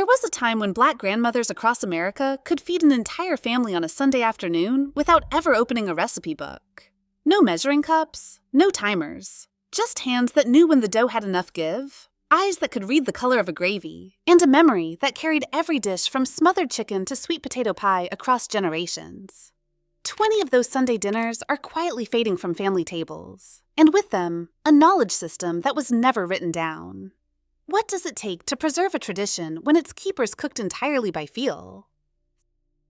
was a time when Black grandmothers across America could feed an entire family on a Sunday afternoon without ever opening a recipe book. No measuring cups, no timers, just hands that knew when the dough had enough give, eyes that could read the color of a gravy, and a memory that carried every dish from smothered chicken to sweet potato pie across generations. 20 of those Sunday dinners are quietly fading from family tables, and with them, a knowledge system that was never written down. What does it take to preserve a tradition when its keepers cooked entirely by feel?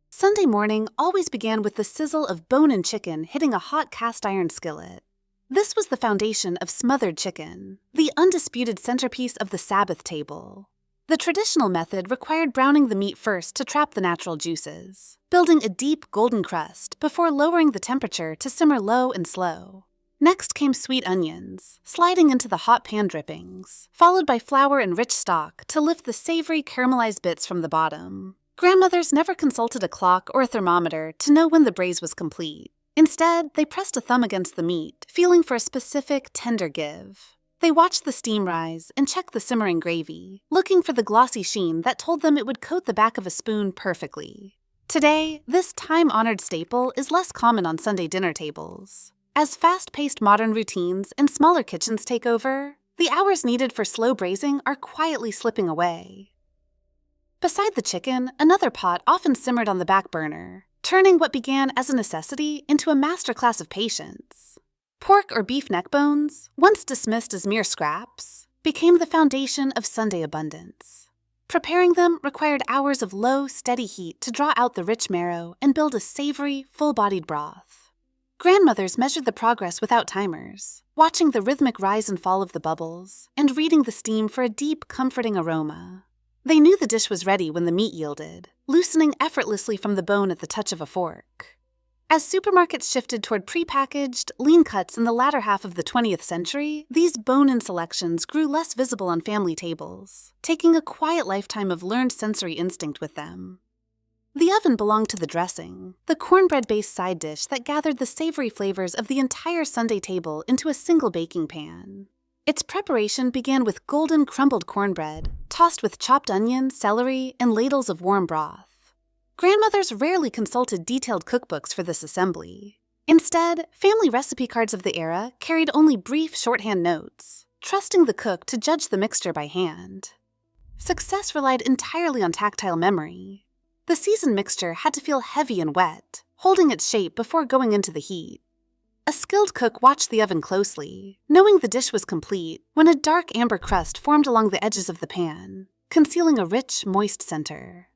Sunday morning always began with the sizzle of bone-in chicken hitting a hot cast-iron skillet. This was the foundation of smothered chicken, the undisputed centerpiece of the Sabbath table. The traditional method required browning the meat first to trap the natural juices, building a deep golden crust before lowering the temperature to simmer low and slow. Next came sweet onions, sliding into the hot pan drippings, followed by flour and rich stock to lift the savory caramelized bits from the bottom. Grandmothers never consulted a clock or a thermometer to know when the braise was complete. Instead, they pressed a thumb against the meat, feeling for a specific, tender give. They watched the steam rise and checked the simmering gravy, looking for the glossy sheen that told them it would coat the back of a spoon perfectly. Today, this time-honored staple is less common on Sunday dinner tables. As fast-paced modern routines and smaller kitchens take over, the hours needed for slow braising are quietly slipping away. Beside the chicken, another pot often simmered on the back burner, turning what began as a necessity into a masterclass of patience. Pork or beef neck bones, once dismissed as mere scraps, became the foundation of Sunday abundance. Preparing them required hours of low, steady heat to draw out the rich marrow and build a savory, full-bodied broth. Grandmothers measured the progress without timers, watching the rhythmic rise and fall of the bubbles, and reading the steam for a deep, comforting aroma. They knew the dish was ready when the meat yielded, loosening effortlessly from the bone at the touch of a fork. As supermarkets shifted toward prepackaged, lean cuts in the latter half of the 20th century, these bone-in selections grew less visible on family tables, taking a quiet lifetime of learned sensory instinct with them. The oven belonged to the dressing, the cornbread-based side dish that gathered the savory flavors of the entire Sunday table into a single baking pan. Its preparation began with golden crumbled cornbread, tossed with chopped onion, celery, and ladles of warm broth. Grandmothers rarely consulted detailed cookbooks for this assembly. Instead, family recipe cards of the era carried only brief shorthand notes, trusting the cook to judge the mixture by hand. Success relied entirely on tactile memory. The seasoned mixture had to feel heavy and wet, holding its shape before going into the heat. A skilled cook watched the oven closely, knowing the dish was complete when a dark amber crust formed along the edges of the pan, concealing a rich, moist center.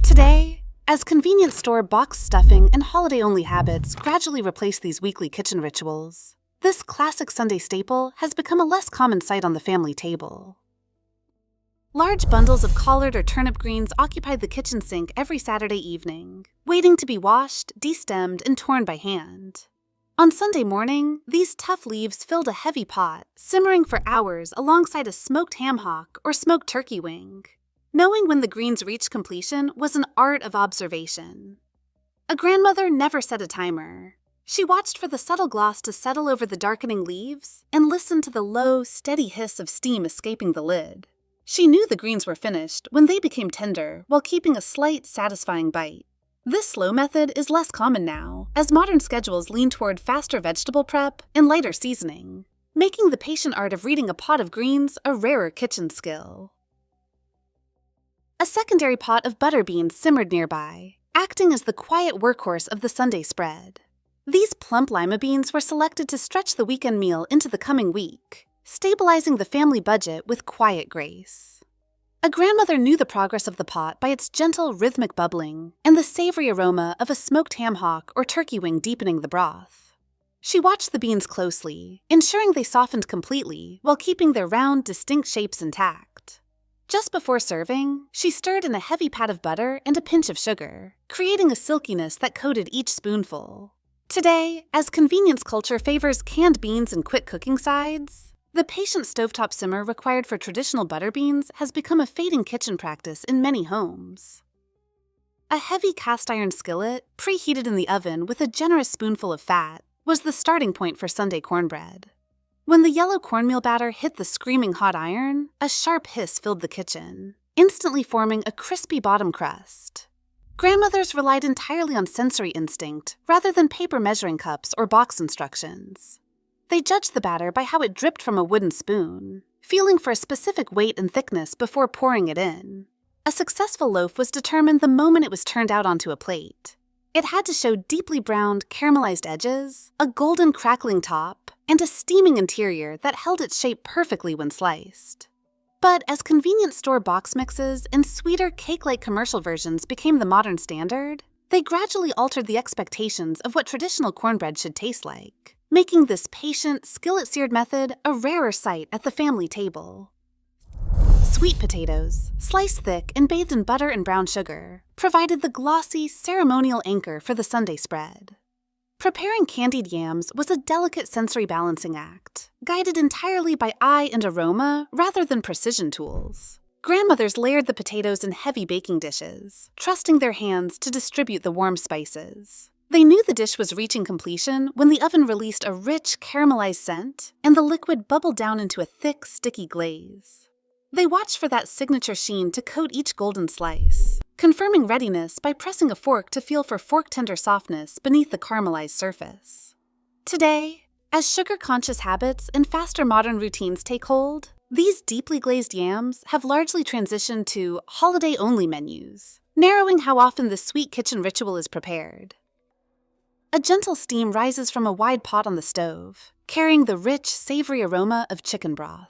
Today, as convenience store box stuffing and holiday-only habits gradually replace these weekly kitchen rituals, this classic Sunday staple has become a less common sight on the family table. Large bundles of collard or turnip greens occupied the kitchen sink every Saturday evening, waiting to be washed, destemmed, and torn by hand. On Sunday morning, these tough leaves filled a heavy pot, simmering for hours alongside a smoked ham hock or smoked turkey wing. Knowing when the greens reached completion was an art of observation. A grandmother never set a timer. She watched for the subtle gloss to settle over the darkening leaves and listened to the low, steady hiss of steam escaping the lid. She knew the greens were finished when they became tender while keeping a slight, satisfying bite. This slow method is less common now, as modern schedules lean toward faster vegetable prep and lighter seasoning, making the patient art of reading a pot of greens a rarer kitchen skill. A secondary pot of butter beans simmered nearby, acting as the quiet workhorse of the Sunday spread. These plump lima beans were selected to stretch the weekend meal into the coming week, stabilizing the family budget with quiet grace. A grandmother knew the progress of the pot by its gentle, rhythmic bubbling and the savory aroma of a smoked ham hock or turkey wing deepening the broth. She watched the beans closely, ensuring they softened completely while keeping their round, distinct shapes intact. Just before serving, she stirred in a heavy pat of butter and a pinch of sugar, creating a silkiness that coated each spoonful. Today, as convenience culture favors canned beans and quick cooking sides, the patient stovetop simmer required for traditional butter beans has become a fading kitchen practice in many homes. A heavy cast-iron skillet, preheated in the oven with a generous spoonful of fat, was the starting point for Sunday cornbread. When the yellow cornmeal batter hit the screaming hot iron, a sharp hiss filled the kitchen. instantly forming a crispy bottom crust. Grandmothers relied entirely on sensory instinct rather than paper measuring cups or box instructions. They judged the batter by how it dripped from a wooden spoon, feeling for a specific weight and thickness before pouring it in. A successful loaf was determined the moment it was turned out onto a plate. It had to show deeply browned, caramelized edges, a golden crackling top, and a steaming interior that held its shape perfectly when sliced. But as convenience store box mixes and sweeter cake-like commercial versions became the modern standard, they gradually altered the expectations of what traditional cornbread should taste like, making this patient, skillet-seared method a rarer sight at the family table. Sweet potatoes, sliced thick and bathed in butter and brown sugar, provided the glossy, ceremonial anchor for the Sunday spread. Preparing candied yams was a delicate sensory balancing act, guided entirely by eye and aroma rather than precision tools. Grandmothers layered the potatoes in heavy baking dishes, trusting their hands to distribute the warm spices. They knew the dish was reaching completion when the oven released a rich, caramelized scent and the liquid bubbled down into a thick, sticky glaze. They watched for that signature sheen to coat each golden slice, confirming readiness by pressing a fork to feel for fork-tender softness beneath the caramelized surface. Today, as sugar-conscious habits and faster modern routines take hold, these deeply glazed yams have largely transitioned to holiday-only menus, narrowing how often the sweet kitchen ritual is prepared. A gentle steam rises from a wide pot on the stove, carrying the rich, savory aroma of chicken broth.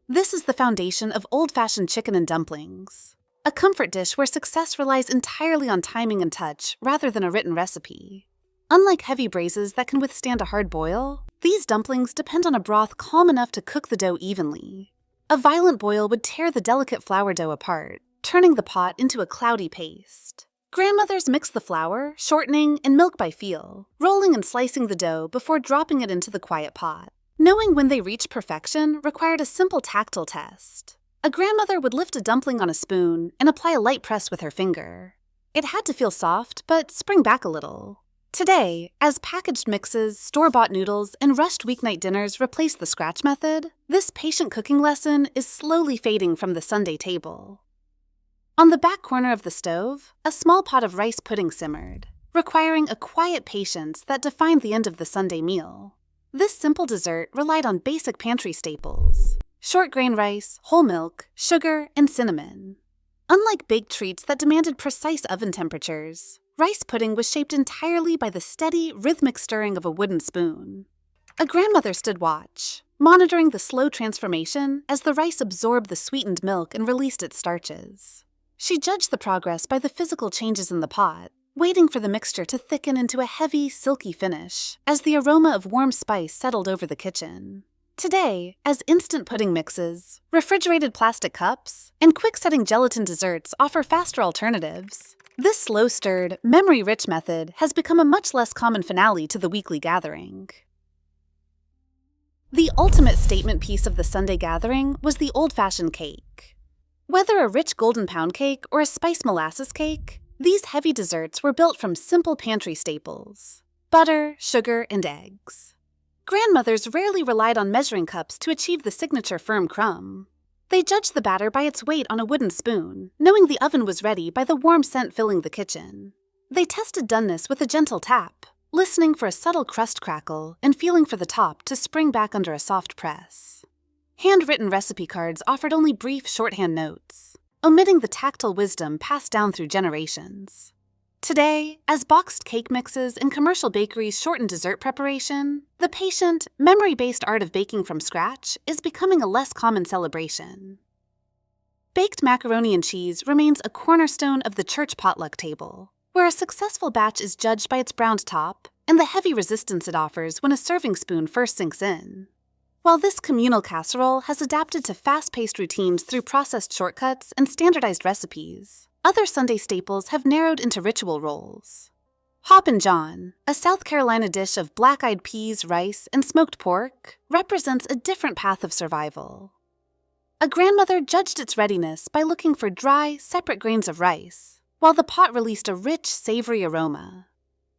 This is the foundation of old-fashioned chicken and dumplings, a comfort dish where success relies entirely on timing and touch rather than a written recipe. Unlike heavy braises that can withstand a hard boil, these dumplings depend on a broth calm enough to cook the dough evenly. A violent boil would tear the delicate flour dough apart, turning the pot into a cloudy paste. Grandmothers mix the flour, shortening, and milk by feel, rolling and slicing the dough before dropping it into the quiet pot. Knowing when they reached perfection required a simple tactile test. A grandmother would lift a dumpling on a spoon and apply a light press with her finger. It had to feel soft, but spring back a little. Today, as packaged mixes, store-bought noodles, and rushed weeknight dinners replace the scratch method, this patient cooking lesson is slowly fading from the Sunday table. On the back corner of the stove, a small pot of rice pudding simmered, requiring a quiet patience that defined the end of the Sunday meal. This simple dessert relied on basic pantry staples: short grain rice, whole milk, sugar, and cinnamon. Unlike baked treats that demanded precise oven temperatures, rice pudding was shaped entirely by the steady, rhythmic stirring of a wooden spoon. A grandmother stood watch, monitoring the slow transformation as the rice absorbed the sweetened milk and released its starches. She judged the progress by the physical changes in the pot, waiting for the mixture to thicken into a heavy, silky finish as the aroma of warm spice settled over the kitchen. Today, as instant pudding mixes, refrigerated plastic cups, and quick-setting gelatin desserts offer faster alternatives, this slow-stirred, memory-rich method has become a much less common finale to the weekly gathering. The ultimate statement piece of the Sunday gathering was the old-fashioned cake. Whether a rich golden pound cake or a spiced molasses cake, these heavy desserts were built from simple pantry staples: butter, sugar, and eggs. Grandmothers rarely relied on measuring cups to achieve the signature firm crumb. They judged the batter by its weight on a wooden spoon, knowing the oven was ready by the warm scent filling the kitchen. They tested doneness with a gentle tap, listening for a subtle crust crackle and feeling for the top to spring back under a soft press. Handwritten recipe cards offered only brief shorthand notes, omitting the tactile wisdom passed down through generations. Today, as boxed cake mixes and commercial bakeries shorten dessert preparation, the patient, memory-based art of baking from scratch is becoming a less common celebration. Baked macaroni and cheese remains a cornerstone of the church potluck table, where a successful batch is judged by its browned top and the heavy resistance it offers when a serving spoon first sinks in. While this communal casserole has adapted to fast-paced routines through processed shortcuts and standardized recipes, other Sunday staples have narrowed into ritual roles. Hoppin John, a South Carolina dish of black-eyed peas, rice, and smoked pork, represents a different path of survival. A grandmother judged its readiness by looking for dry, separate grains of rice, while the pot released a rich, savory aroma.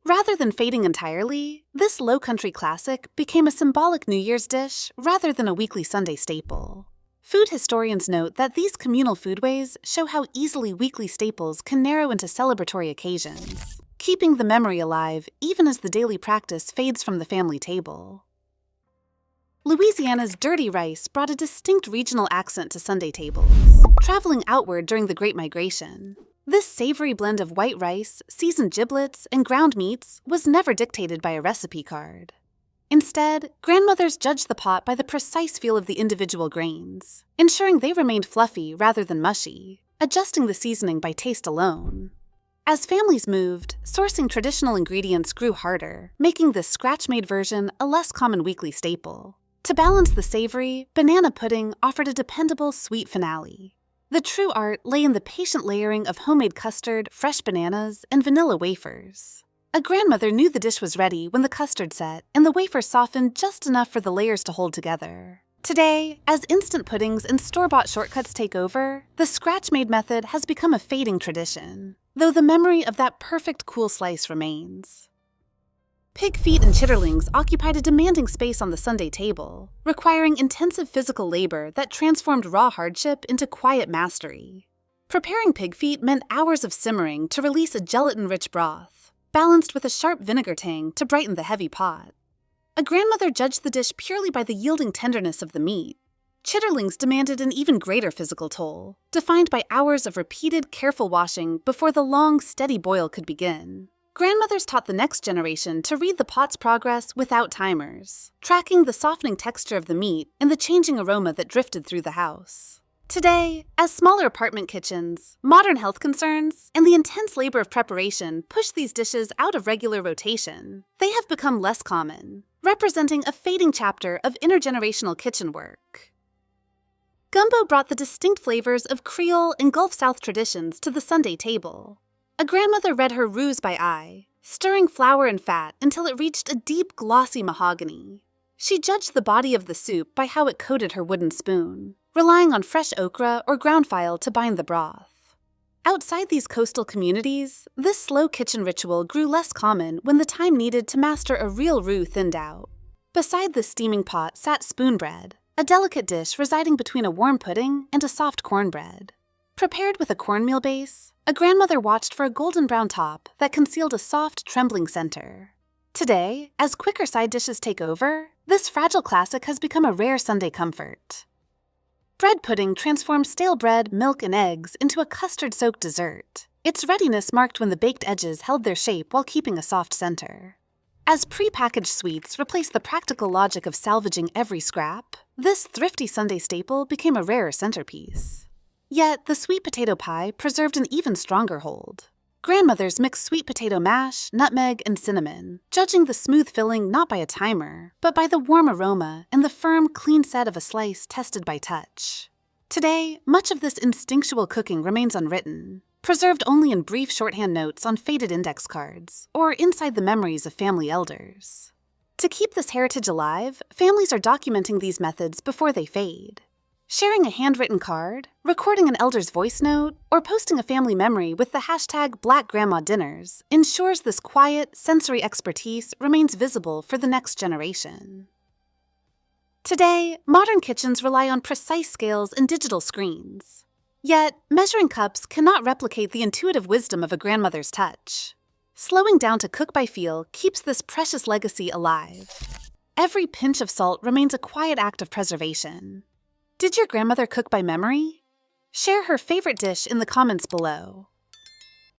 Rather than fading entirely, this low-country classic became a symbolic New Year's dish rather than a weekly Sunday staple. Food historians note that these communal foodways show how easily weekly staples can narrow into celebratory occasions, keeping the memory alive even as the daily practice fades from the family table. Louisiana's dirty rice brought a distinct regional accent to Sunday tables, traveling outward during the Great Migration. This savory blend of white rice, seasoned giblets, and ground meats was never dictated by a recipe card. Instead, grandmothers judged the pot by the precise feel of the individual grains, ensuring they remained fluffy rather than mushy, adjusting the seasoning by taste alone. As families moved, sourcing traditional ingredients grew harder, making this scratch-made version a less common weekly staple. To balance the savory, banana pudding offered a dependable sweet finale. The true art lay in the patient layering of homemade custard, fresh bananas, and vanilla wafers. A grandmother knew the dish was ready when the custard set and the wafer softened just enough for the layers to hold together. Today, as instant puddings and store-bought shortcuts take over, the scratch-made method has become a fading tradition, though the memory of that perfect cool slice remains. Pig feet and chitterlings occupied a demanding space on the Sunday table, requiring intensive physical labor that transformed raw hardship into quiet mastery. Preparing pig feet meant hours of simmering to release a gelatin-rich broth, balanced with a sharp vinegar tang to brighten the heavy pot. A grandmother judged the dish purely by the yielding tenderness of the meat. Chitterlings demanded an even greater physical toll, defined by hours of repeated, careful washing before the long, steady boil could begin. Grandmothers taught the next generation to read the pot's progress without timers, tracking the softening texture of the meat and the changing aroma that drifted through the house. Today, as smaller apartment kitchens, modern health concerns, and the intense labor of preparation push these dishes out of regular rotation, they have become less common, representing a fading chapter of intergenerational kitchen work. Gumbo brought the distinct flavors of Creole and Gulf South traditions to the Sunday table. A grandmother read her ruse by eye, stirring flour and fat until it reached a deep, glossy mahogany. She judged the body of the soup by how it coated her wooden spoon, relying on fresh okra or ground file to bind the broth. Outside these coastal communities, this slow kitchen ritual grew less common when the time needed to master a real roux thinned out. Beside the steaming pot sat spoonbread, a delicate dish residing between a warm pudding and a soft cornbread. Prepared with a cornmeal base, a grandmother watched for a golden brown top that concealed a soft, trembling center. Today, as quicker side dishes take over, this fragile classic has become a rare Sunday comfort. Bread pudding transformed stale bread, milk, and eggs into a custard-soaked dessert. Its readiness marked when the baked edges held their shape while keeping a soft center. As pre-packaged sweets replaced the practical logic of salvaging every scrap, this thrifty Sunday staple became a rarer centerpiece. Yet, the sweet potato pie preserved an even stronger hold. Grandmothers mixed sweet potato mash, nutmeg, and cinnamon, judging the smooth filling not by a timer, but by the warm aroma and the firm, clean set of a slice tested by touch. Today, much of this instinctual cooking remains unwritten, preserved only in brief shorthand notes on faded index cards, or inside the memories of family elders. To keep this heritage alive, families are documenting these methods before they fade. Sharing a handwritten card, recording an elder's voice note, or posting a family memory with the hashtag #BlackGrandmaDinners ensures this quiet, sensory expertise remains visible for the next generation. Today, modern kitchens rely on precise scales and digital screens. Yet, measuring cups cannot replicate the intuitive wisdom of a grandmother's touch. Slowing down to cook by feel keeps this precious legacy alive. Every pinch of salt remains a quiet act of preservation. Did your grandmother cook by memory? Share her favorite dish in the comments below.